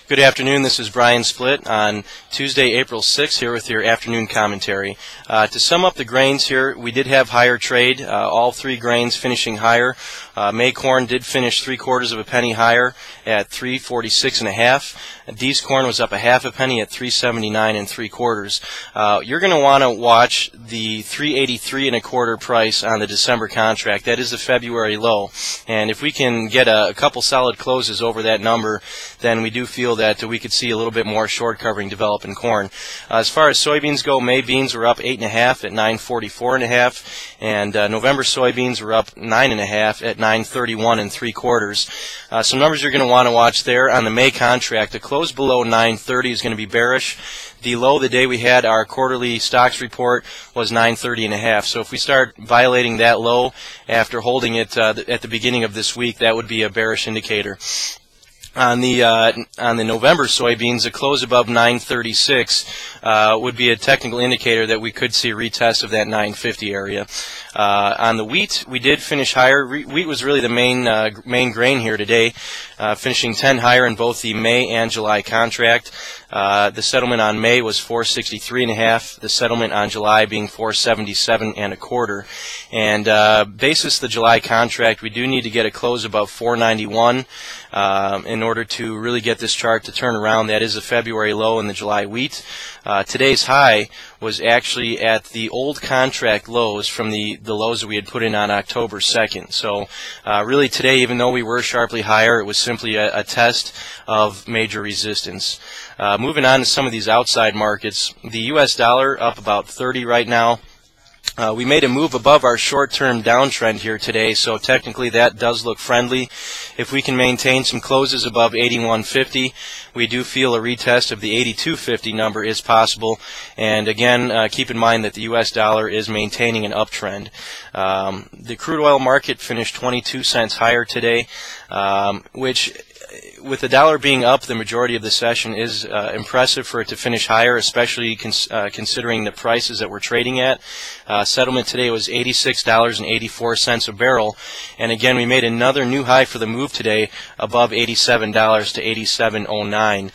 Good afternoon. This is Brian Splitt on Tuesday, April 6th, here with your afternoon commentary. To sum up the grains here, we did have higher trade, all three grains finishing higher. May corn did finish 3/4 of a penny higher at 3.46 1/2. D's corn was up 1/2 penny at 3.79 3/4. You're going to want to watch the 3.83 1/4 price on the December contract. That is the February low, and if we can get a couple solid closes over that number, then we do feel that we could see a little bit more short covering develop in corn. As far as soybeans go, May beans were up 8 1/2 at 9.44 1/2, and November soybeans were up 9 1/2 at 9.31 3/4. Some numbers you're going to want to watch there on the May contract. The close below 9.30 is going to be bearish. The low the day we had our quarterly stocks report was 9.30 1/2. So if we start violating that low after holding it at the beginning of this week, that would be a bearish indicator. On the November soybeans, a close above 936 would be a technical indicator that we could see a retest of that 950 area. On the wheat, we did finish higher. Wheat was really the main grain here today, finishing 10 higher in both the May and July contract. The settlement on May was 463 1/2. The settlement on July being 477 1/4. And basis the July contract, we do need to get a close above 491 in order to really get this chart to turn around. That is a February low in the July wheat. Today's high was actually at the old contract lows from the lows that we had put in on October 2nd. So really today, even though we were sharply higher, it was simply a test of major resistance. Moving on to some of these outside markets, the U.S. dollar up about 30 right now. We made a move above our short-term downtrend here today, so technically that does look friendly. If we can maintain some closes above 81.50, we do feel a retest of the 82.50 number is possible. And again, keep in mind that the U.S. dollar is maintaining an uptrend. The crude oil market finished 22 cents higher today, which, with the dollar being up the majority of the session, is impressive for it to finish higher, especially considering the prices that we're trading at. Settlement today was $86.84 a barrel, and again we made another new high for the move today above $87 to $87.09.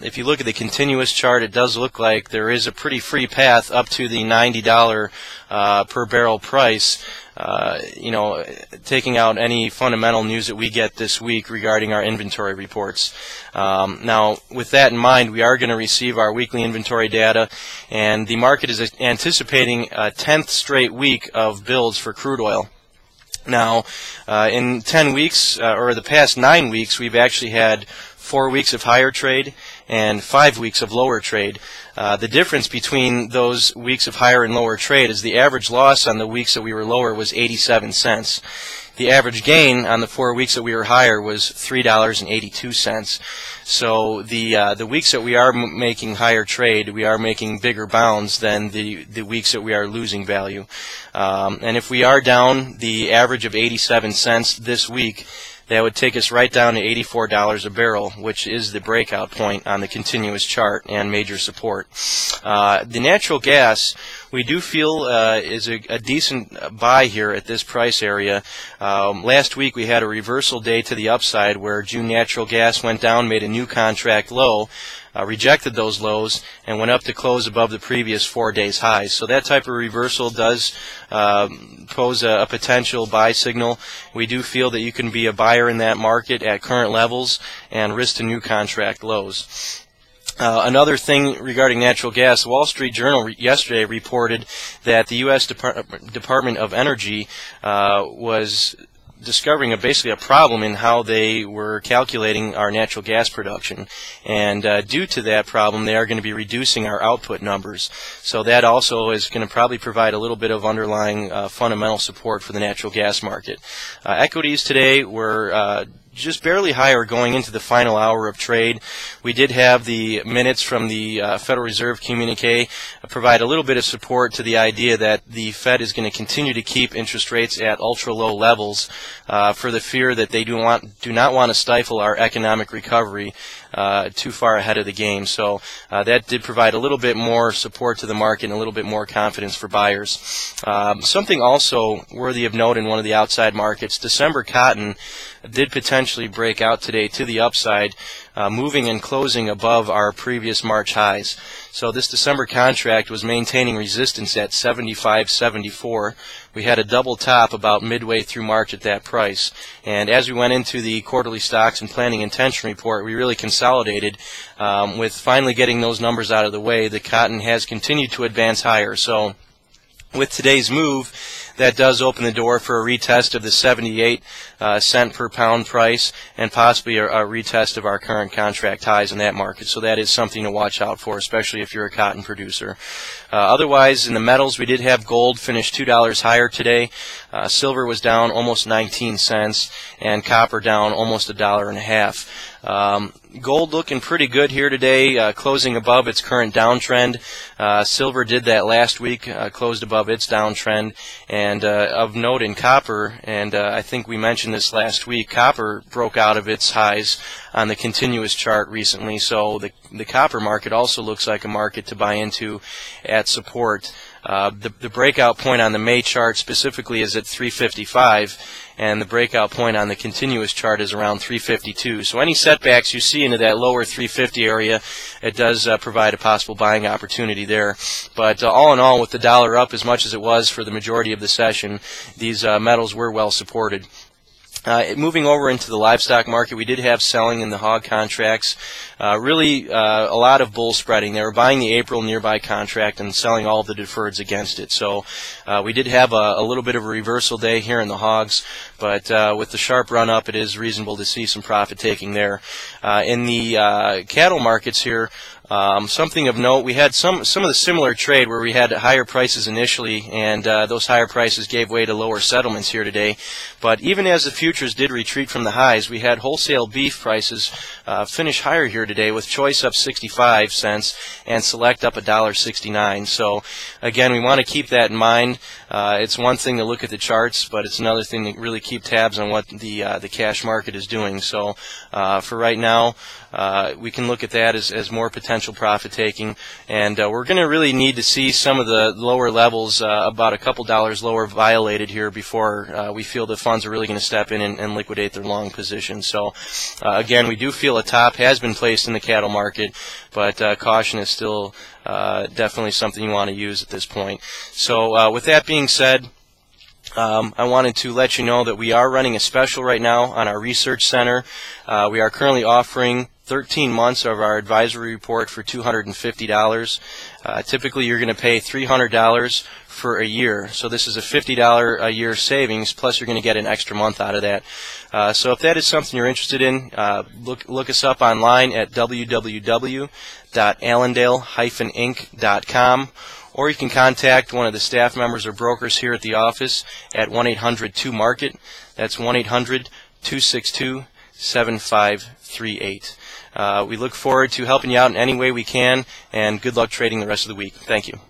If you look at the continuous chart, it does look like there is a pretty free path up to the $90 per barrel price. Taking out any fundamental news that we get this week regarding our inventory reports. Now, with that in mind, we are going to receive our weekly inventory data, and the market is anticipating a 10th straight week of builds for crude oil. Now, in 10 weeks, or the past 9 weeks, we've actually had 4 weeks of higher trade and 5 weeks of lower trade. The difference between those weeks of higher and lower trade is the average loss on the weeks that we were lower was 87 cents. The average gain on the 4 weeks that we were higher was $3.82. So the weeks that we are making higher trade, we are making bigger bounds than the weeks that we are losing value. And if we are down the average of 87 cents this week, that would take us right down to $84 a barrel, which is the breakout point on the continuous chart and major support. The natural gas, we do feel is a decent buy here at this price area. Last week we had a reversal day to the upside where June natural gas went down, made a new contract low, rejected those lows, and went up to close above the previous 4 days highs. So that type of reversal does pose a potential buy signal. We do feel that you can be a buyer in that market at current levels and risk to new contract lows. Another thing regarding natural gas, the Wall Street Journal yesterday reported that the U.S. Department of Energy was discovering basically a problem in how they were calculating our natural gas production. And due to that problem, they are going to be reducing our output numbers. So that also is going to probably provide a little bit of underlying fundamental support for the natural gas market. Equities today were just barely higher going into the final hour of trade. We did have the minutes from the Federal Reserve communique provide a little bit of support to the idea that the Fed is going to continue to keep interest rates at ultra-low levels for the fear that they do not want to stifle our economic recovery too far ahead of the game. So that did provide a little bit more support to the market and a little bit more confidence for buyers. Something also worthy of note in one of the outside markets, December cotton did potentially potentially break out today to the upside, moving and closing above our previous March highs. So this December contract was maintaining resistance at 75.74. We had a double top about midway through March at that price. And as we went into the quarterly stocks and planning intention report, we really consolidated with finally getting those numbers out of the way. The cotton has continued to advance higher. So with today's move, that does open the door for a retest of the 78 cent per pound price and possibly a retest of our current contract highs in that market. So that is something to watch out for, especially if you're a cotton producer. Otherwise, in the metals, we did have gold finish $2 higher today. Silver was down almost 19 cents, and copper down almost $1.50. Gold looking pretty good here today, closing above its current downtrend. Silver did that last week, closed above its downtrend. And of note in copper, and I think we mentioned this last week, copper broke out of its highs on the continuous chart recently. So the copper market also looks like a market to buy into at support. The breakout point on the May chart specifically is at 355, and the breakout point on the continuous chart is around 352. So any setbacks you see into that lower 350 area, it does provide a possible buying opportunity there. But all in all, with the dollar up as much as it was for the majority of the session, these metals were well supported. Moving over into the livestock market, we did have selling in the hog contracts. Really a lot of bull spreading. They were buying the April nearby contract and selling all of the deferreds against it. So we did have a little bit of a reversal day here in the hogs, but with the sharp run up, it is reasonable to see some profit taking there. In the cattle markets here, something of note, we had some of the similar trade where we had higher prices initially, and those higher prices gave way to lower settlements here today. But even as the futures did retreat from the highs, we had wholesale beef prices finish higher here today, with choice up 65 cents and select up $1.69. So again, we want to keep that in mind. It's one thing to look at the charts, but it's another thing to really keep tabs on what the cash market is doing. So for right now, we can look at that as more potential profit taking, and we're going to really need to see some of the lower levels, about a couple dollars lower, violated here before we feel the funds are really going to step in and liquidate their long position. So again, we do feel a top has been placed in the cattle market, but caution is still definitely something you want to use at this point. So with that being said, I wanted to let you know that we are running a special right now on our research center. We are currently offering 13 months of our advisory report for $250. Typically, you're going to pay $300 for a year. So this is a $50 a year savings, plus you're going to get an extra month out of that. So if that is something you're interested in, look us up online at www.allendale-inc.com. Or you can contact one of the staff members or brokers here at the office at 1-800-2-MARKET. That's 1-800-262-7538. We look forward to helping you out in any way we can, and good luck trading the rest of the week. Thank you.